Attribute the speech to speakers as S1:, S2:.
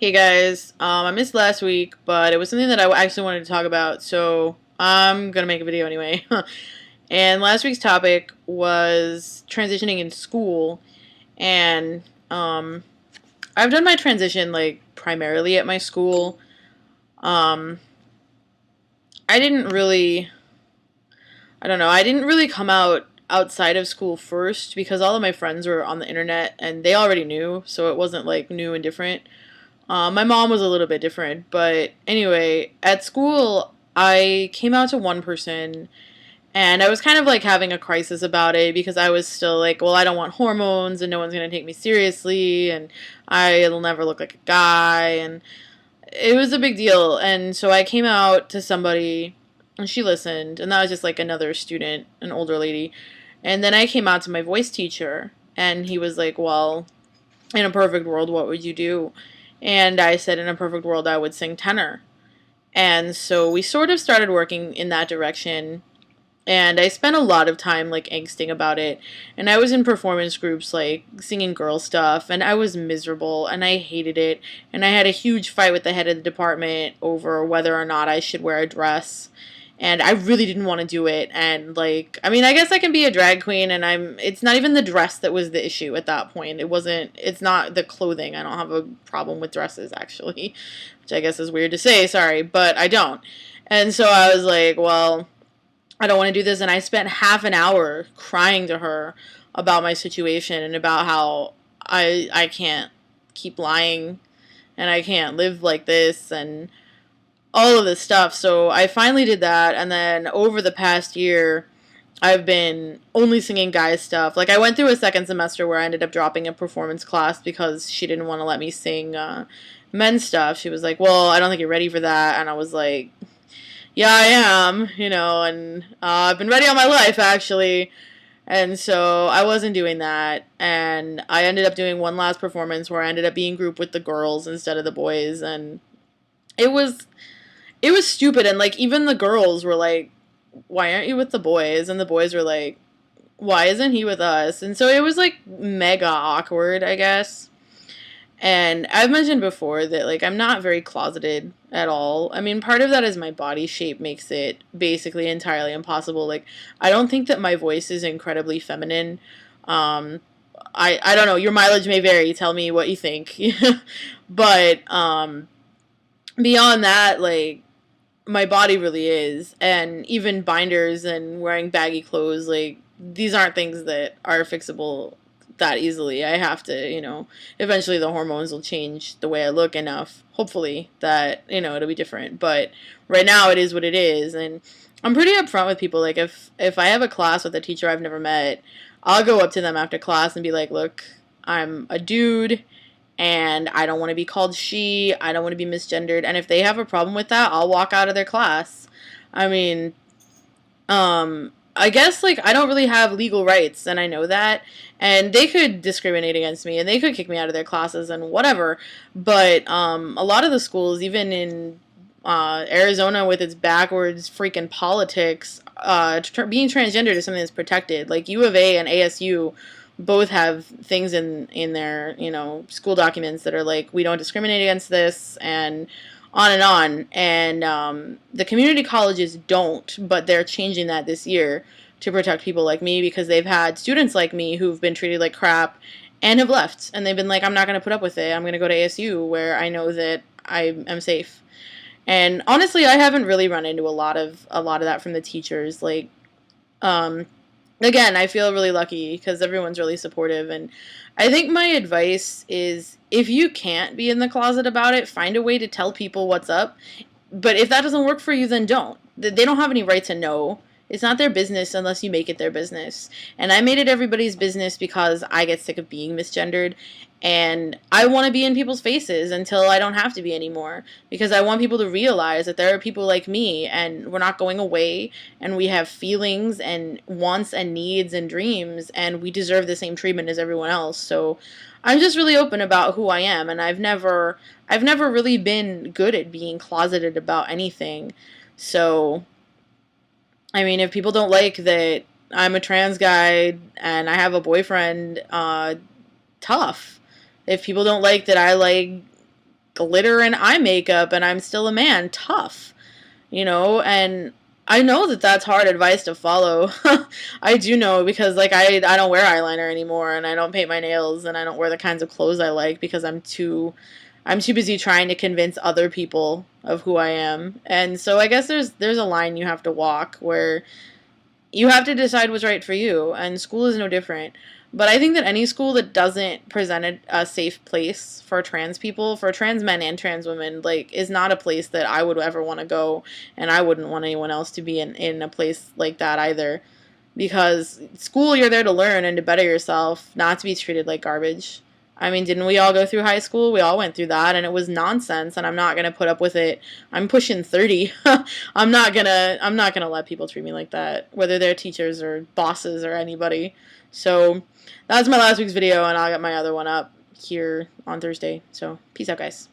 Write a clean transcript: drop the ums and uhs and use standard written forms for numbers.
S1: Hey guys, I missed last week, but it was something that I actually wanted to talk about, so I'm gonna make a video anyway. And last week's topic was transitioning in school, and I've done my transition like primarily at my school. Um, I didn't really, I don't know, I didn't really come out outside of school first because all of my friends were on the internet and they already knew, so it wasn't like new and different. My mom was a little bit different, but anyway, at school, I came out to one person, and I was kind of like having a crisis about it because I was still like, well, I don't want hormones, and no one's gonna take me seriously, and I'll never look like a guy, and it was a big deal. And so I came out to somebody, and she listened, and that was just like another student, an older lady. And then I came out to my voice teacher, and he was like, well, in a perfect world, what would you do? And I said, in a perfect world, I would sing tenor. And so we sort of started working in that direction. And I spent a lot of time like angsting about it. And I was in performance groups like singing girl stuff. And I was miserable and I hated it. And I had a huge fight with the head of the department over whether or not I should wear a dress, and I really didn't want to do it. And like, I mean, I guess I can be a drag queen, and it's not even the dress that was the issue at that point. It's not the clothing. I don't have a problem with dresses actually, which I guess is weird to say, sorry, but I don't. And so I was like, well, I don't want to do this. And I spent half an hour crying to her about my situation and about how I can't keep lying and I can't live like this and all of this stuff. So I finally did that, and then over the past year, I've been only singing guys stuff. Like I went through a second semester where I ended up dropping a performance class because she didn't want to let me sing men's stuff. She was like, "Well, I don't think you're ready for that," and I was like, "Yeah, I am," and I've been ready all my life actually. And so I wasn't doing that, and I ended up doing one last performance where I ended up being grouped with the girls instead of the boys, and it was it was stupid. And like even the girls were like, why aren't you with the boys? And the boys were like, why isn't he with us? And so it was like mega awkward, I guess. And I've mentioned before that like I'm not very closeted at all. I mean, part of that is my body shape makes it basically entirely impossible. Like I don't think that my voice is incredibly feminine. um I don't know, your mileage may vary, tell me what you think. But beyond that, like my body really is. And even binders and wearing baggy clothes, like these aren't things that are fixable that easily. I have to, eventually the hormones will change the way I look enough, hopefully, that, it'll be different. But right now it is what it is. And I'm pretty upfront with people. Like if I have a class with a teacher I've never met, I'll go up to them after class and be like, look, I'm a dude and I don't want to be called she. I don't want to be misgendered. And if they have a problem with that, I'll walk out of their class. I mean, I guess like I don't really have legal rights, and I know that. And they could discriminate against me, and they could kick me out of their classes and whatever. But a lot of the schools, even in Arizona, with its backwards freaking politics, being transgender is something that's protected. Like U of A and ASU both have things in their school documents that are like, we don't discriminate against this, and on and on. And the community colleges don't, but they're changing that this year to protect people like me, because they've had students like me who've been treated like crap and have left, and they've been like, I'm not going to put up with it, I'm going to go to ASU where I know that I am safe. And honestly, I haven't really run into a lot of that from the teachers. Like again, I feel really lucky because everyone's really supportive. And I think my advice is, if you can't be in the closet about it, find a way to tell people what's up. But if that doesn't work for you, then don't. They don't have any right to know. It's not their business unless you make it their business. And I made it everybody's business because I get sick of being misgendered. And I want to be in people's faces until I don't have to be anymore. Because I want people to realize that there are people like me, and we're not going away. And we have feelings and wants and needs and dreams. And we deserve the same treatment as everyone else. So I'm just really open about who I am. And I've never really been good at being closeted about anything. So I mean, if people don't like that I'm a trans guy and I have a boyfriend, tough. If people don't like that I like glitter and eye makeup and I'm still a man. Tough, and I know that that's hard advice to follow. I do know because like I don't wear eyeliner anymore and I don't paint my nails and I don't wear the kinds of clothes I like because I'm too busy trying to convince other people of who I am. And so I guess there's a line you have to walk where you have to decide what's right for you, and school is no different. But I think that any school that doesn't present a safe place for trans people, for trans men and trans women, like, is not a place that I would ever want to go, and I wouldn't want anyone else to be in a place like that either. Because school, you're there to learn and to better yourself, not to be treated like garbage. I mean, didn't we all go through high school? We all went through that, and it was nonsense, and I'm not going to put up with it. I'm pushing 30. I'm not going to let people treat me like that, whether they're teachers or bosses or anybody. So, that's my last week's video, and I'll get my other one up here on Thursday. So, peace out, guys.